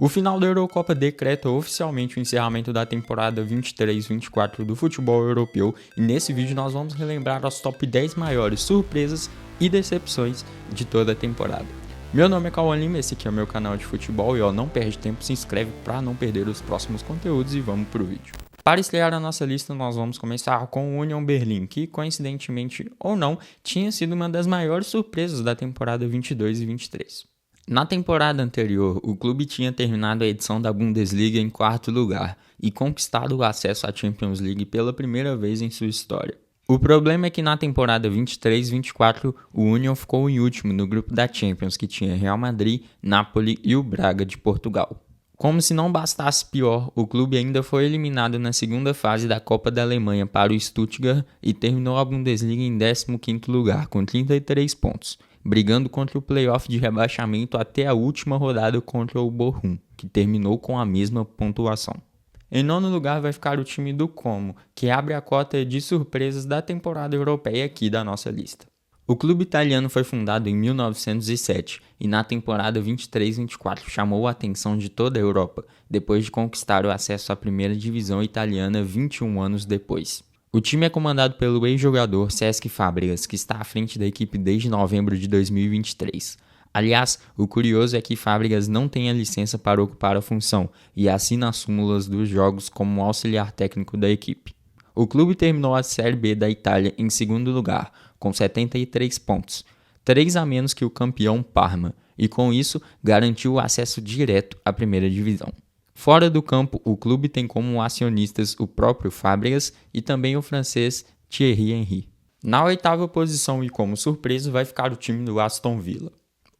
O final da Eurocopa decreta oficialmente o encerramento da temporada 23-24 do futebol europeu e nesse vídeo nós vamos relembrar as top 10 maiores surpresas e decepções de toda a temporada. Meu nome é Cauã Lima, esse aqui é o meu canal de futebol e não perde tempo, se inscreve para não perder os próximos conteúdos e vamos pro vídeo. Para estrear a nossa lista, nós vamos começar com o Union Berlin, que coincidentemente ou não, tinha sido uma das maiores surpresas da temporada 22 e 23. Na temporada anterior, o clube tinha terminado a edição da Bundesliga em quarto lugar e conquistado o acesso à Champions League pela primeira vez em sua história. O problema é que na temporada 23-24, o Union ficou em último no grupo da Champions, que tinha Real Madrid, Napoli e o Braga de Portugal. Como se não bastasse pior, o clube ainda foi eliminado na segunda fase da Copa da Alemanha para o Stuttgart e terminou a Bundesliga em 15º lugar, com 33 pontos, brigando contra o playoff de rebaixamento até a última rodada contra o Bochum, que terminou com a mesma pontuação. Em nono lugar vai ficar o time do Como, que abre a cota de surpresas da temporada europeia aqui da nossa lista. O clube italiano foi fundado em 1907 e na temporada 23-24 chamou a atenção de toda a Europa, depois de conquistar o acesso à primeira divisão italiana 21 anos depois. O time é comandado pelo ex-jogador Cesc Fábregas, que está à frente da equipe desde novembro de 2023. Aliás, o curioso é que Fábregas não tem a licença para ocupar a função e assina as súmulas dos jogos como auxiliar técnico da equipe. O clube terminou a Série B da Itália em segundo lugar, com 73 pontos, 3 a menos que o campeão Parma, e com isso garantiu o acesso direto à primeira divisão. Fora do campo, o clube tem como acionistas o próprio Fábregas e também o francês Thierry Henry. Na oitava posição e como surpresa vai ficar o time do Aston Villa.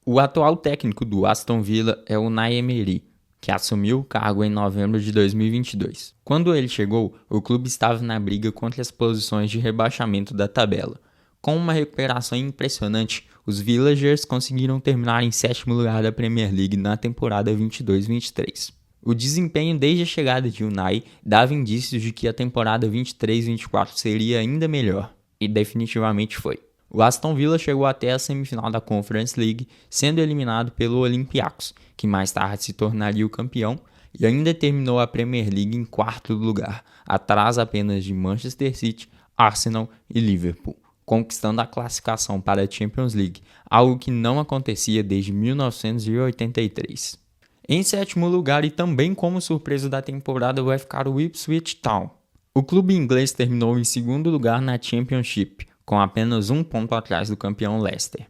O atual técnico do Aston Villa é o Unai Emery, que assumiu o cargo em novembro de 2022. Quando ele chegou, o clube estava na briga contra as posições de rebaixamento da tabela. Com uma recuperação impressionante, os Villagers conseguiram terminar em sétimo lugar da Premier League na temporada 22-23. O desempenho desde a chegada de Unai dava indícios de que a temporada 23-24 seria ainda melhor, e definitivamente foi. O Aston Villa chegou até a semifinal da Conference League, sendo eliminado pelo Olympiacos, que mais tarde se tornaria o campeão, e ainda terminou a Premier League em quarto lugar, atrás apenas de Manchester City, Arsenal e Liverpool, conquistando a classificação para a Champions League, algo que não acontecia desde 1983. Em sétimo lugar e também como surpresa da temporada vai ficar o Ipswich Town. O clube inglês terminou em segundo lugar na Championship, com apenas um ponto atrás do campeão Leicester.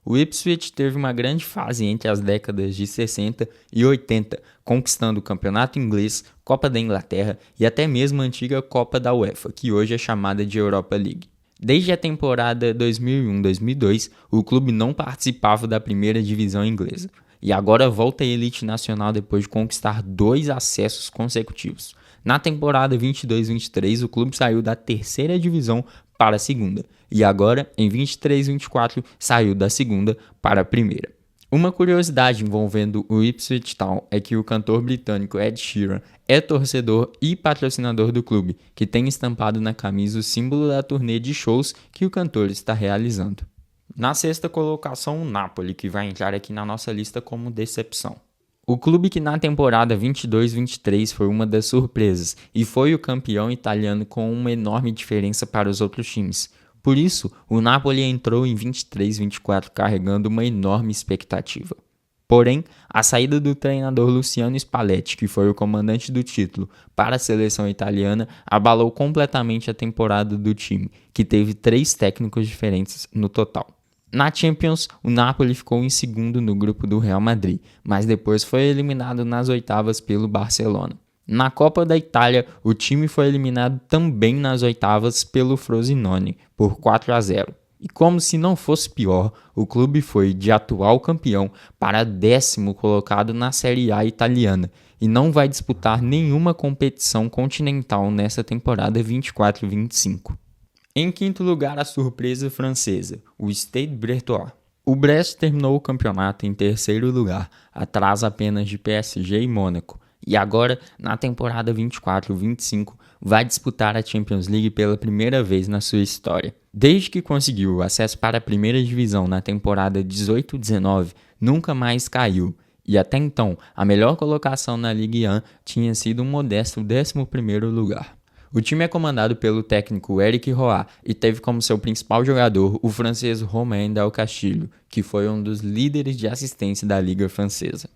O Ipswich teve uma grande fase entre as décadas de 60 e 80, conquistando o campeonato inglês, Copa da Inglaterra e até mesmo a antiga Copa da UEFA, que hoje é chamada de Europa League. Desde a temporada 2001-2002, o clube não participava da primeira divisão inglesa, e agora volta à elite nacional depois de conquistar 2 acessos consecutivos. Na temporada 22-23, o clube saiu da terceira divisão para a segunda, e agora, em 23-24, saiu da segunda para a primeira. Uma curiosidade envolvendo o Ipswich Town é que o cantor britânico Ed Sheeran é torcedor e patrocinador do clube, que tem estampado na camisa o símbolo da turnê de shows que o cantor está realizando. Na sexta colocação, o Napoli, que vai entrar aqui na nossa lista como decepção. O clube que na temporada 22-23 foi uma das surpresas e foi o campeão italiano com uma enorme diferença para os outros times. Por isso, o Napoli entrou em 23-24 carregando uma enorme expectativa. Porém, a saída do treinador Luciano Spalletti, que foi o comandante do título, para a seleção italiana, abalou completamente a temporada do time, que teve 3 técnicos diferentes no total. Na Champions, o Napoli ficou em segundo no grupo do Real Madrid, mas depois foi eliminado nas oitavas pelo Barcelona. Na Copa da Itália, o time foi eliminado também nas oitavas pelo Frosinone, por 4-0. E como se não fosse pior, o clube foi de atual campeão para 10º colocado na Série A italiana e não vai disputar nenhuma competição continental nessa temporada 24-25. Em quinto lugar, a surpresa francesa, o Stade Brestois. O Brest terminou o campeonato em terceiro lugar, atrás apenas de PSG e Mônaco, e agora, na temporada 24-25, vai disputar a Champions League pela primeira vez na sua história. Desde que conseguiu o acesso para a primeira divisão na temporada 18-19, nunca mais caiu, e até então a melhor colocação na Ligue 1 tinha sido um modesto 11º lugar. O time é comandado pelo técnico Eric Roy e teve como seu principal jogador o francês Romain Del Castillo, que foi um dos líderes de assistência da Liga Francesa.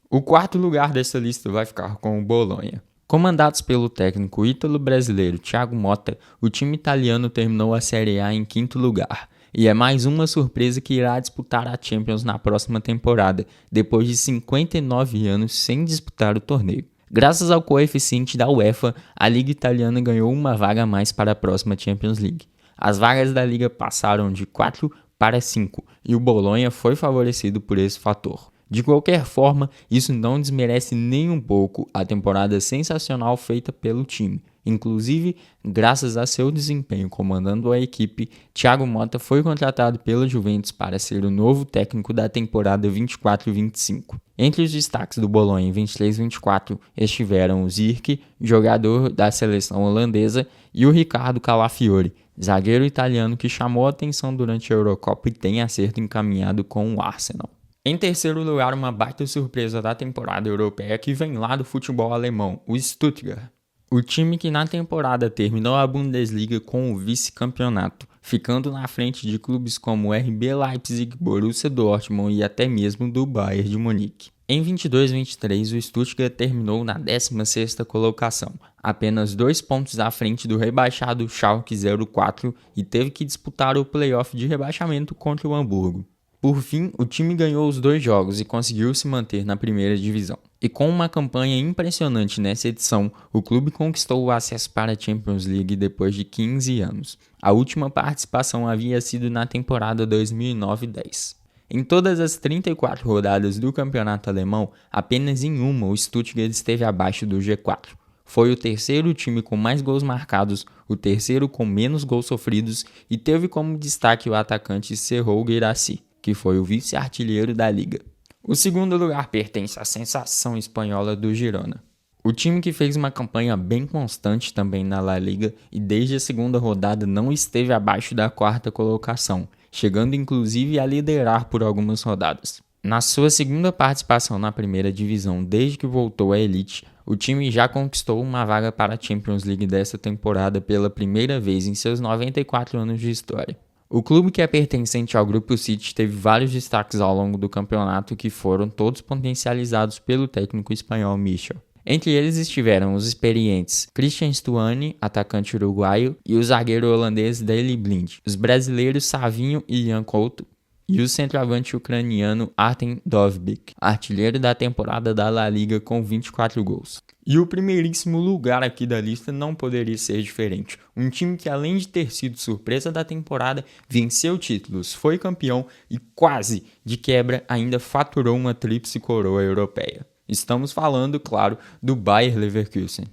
O quarto lugar dessa lista vai ficar com o Bolonha. Comandados pelo técnico ítalo-brasileiro Thiago Motta, o time italiano terminou a Série A em quinto lugar. E é mais uma surpresa que irá disputar a Champions na próxima temporada, depois de 59 anos sem disputar o torneio. Graças ao coeficiente da UEFA, a Liga Italiana ganhou uma vaga a mais para a próxima Champions League. As vagas da Liga passaram de 4 para 5 e o Bolonha foi favorecido por esse fator. De qualquer forma, isso não desmerece nem um pouco a temporada sensacional feita pelo time. Inclusive, graças a seu desempenho comandando a equipe, Thiago Motta foi contratado pela Juventus para ser o novo técnico da temporada 24-25. Entre os destaques do Bolonha em 23-24 estiveram o Zirkzee, jogador da seleção holandesa, e o Riccardo Calafiori, zagueiro italiano que chamou a atenção durante a Eurocopa e tem acerto encaminhado com o Arsenal. Em terceiro lugar, uma baita surpresa da temporada europeia que vem lá do futebol alemão, o Stuttgart. O time que na temporada terminou a Bundesliga com o vice-campeonato, ficando na frente de clubes como o RB Leipzig, Borussia Dortmund e até mesmo do Bayern de Munique. Em 22-23, o Stuttgart terminou na 16ª colocação, apenas 2 pontos à frente do rebaixado Schalke 04 e teve que disputar o play-off de rebaixamento contra o Hamburgo. Por fim, o time ganhou os 2 jogos e conseguiu se manter na primeira divisão. E com uma campanha impressionante nessa edição, o clube conquistou o acesso para a Champions League depois de 15 anos. A última participação havia sido na temporada 2009-10. Em todas as 34 rodadas do campeonato alemão, apenas em uma o Stuttgart esteve abaixo do G4. Foi o terceiro time com mais gols marcados, o terceiro com menos gols sofridos e teve como destaque o atacante Serhou Guirassy, que foi o vice-artilheiro da liga. O segundo lugar pertence à sensação espanhola do Girona. O time que fez uma campanha bem constante também na La Liga e desde a segunda rodada não esteve abaixo da 4ª colocação, chegando inclusive a liderar por algumas rodadas. Na sua segunda participação na primeira divisão desde que voltou à elite, o time já conquistou uma vaga para a Champions League desta temporada pela primeira vez em seus 94 anos de história. O clube que é pertencente ao Grupo City teve vários destaques ao longo do campeonato que foram todos potencializados pelo técnico espanhol Michel. Entre eles estiveram os experientes Christian Stuani, atacante uruguaio, e o zagueiro holandês Daley Blind, os brasileiros Savinho e Ian Couto, e o centroavante ucraniano Artem Dovbyk, artilheiro da temporada da La Liga com 24 gols. E o primeiríssimo lugar aqui da lista não poderia ser diferente. Um time que, além de ter sido surpresa da temporada, venceu títulos, foi campeão e quase, de quebra, ainda faturou uma tríplice coroa europeia. Estamos falando, claro, do Bayer Leverkusen.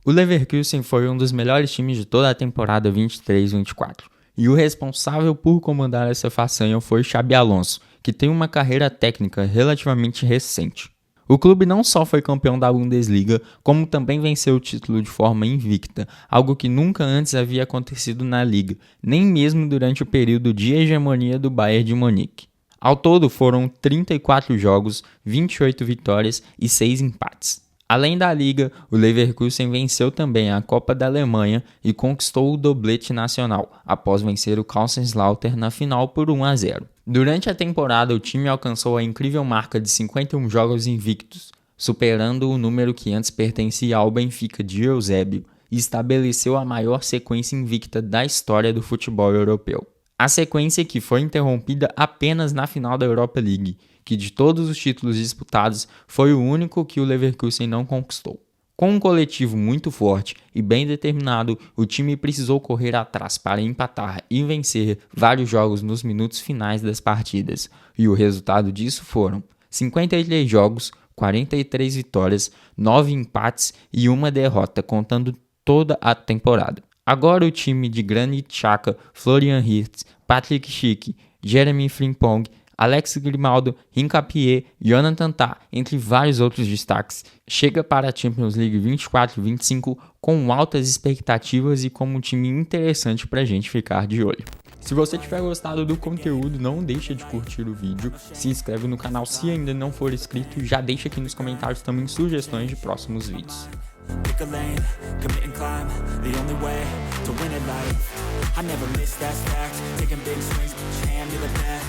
O Leverkusen foi um dos melhores times de toda a temporada 23-24. E o responsável por comandar essa façanha foi Xabi Alonso, que tem uma carreira técnica relativamente recente. O clube não só foi campeão da Bundesliga, como também venceu o título de forma invicta, algo que nunca antes havia acontecido na liga, nem mesmo durante o período de hegemonia do Bayern de Munique. Ao todo foram 34 jogos, 28 vitórias e 6 empates. Além da Liga, o Leverkusen venceu também a Copa da Alemanha e conquistou o doblete nacional, após vencer o Kaiserslautern na final por 1-0. Durante a temporada, o time alcançou a incrível marca de 51 jogos invictos, superando o número que antes pertencia ao Benfica de Eusébio, e estabeleceu a maior sequência invicta da história do futebol europeu. A sequência que foi interrompida apenas na final da Europa League, que de todos os títulos disputados foi o único que o Leverkusen não conquistou. Com um coletivo muito forte e bem determinado, o time precisou correr atrás para empatar e vencer vários jogos nos minutos finais das partidas, e o resultado disso foram 53 jogos, 43 vitórias, 9 empates e 1 derrota, contando toda a temporada. Agora o time de Granit Xhaka, Florian Wirtz, Patrick Schick, Jeremy Frimpong, Alex Grimaldo, Hincapié, Jonathan Tah, entre vários outros destaques, chega para a Champions League 24-25 com altas expectativas e como um time interessante para a gente ficar de olho. Se você tiver gostado do conteúdo, não deixa de curtir o vídeo, se inscreve no canal se ainda não for inscrito e já deixa aqui nos comentários também sugestões de próximos vídeos. Pick a lane, commit and climb, the only way to win at life. I never miss, that's fact, taking big swings, push your hand to the bat.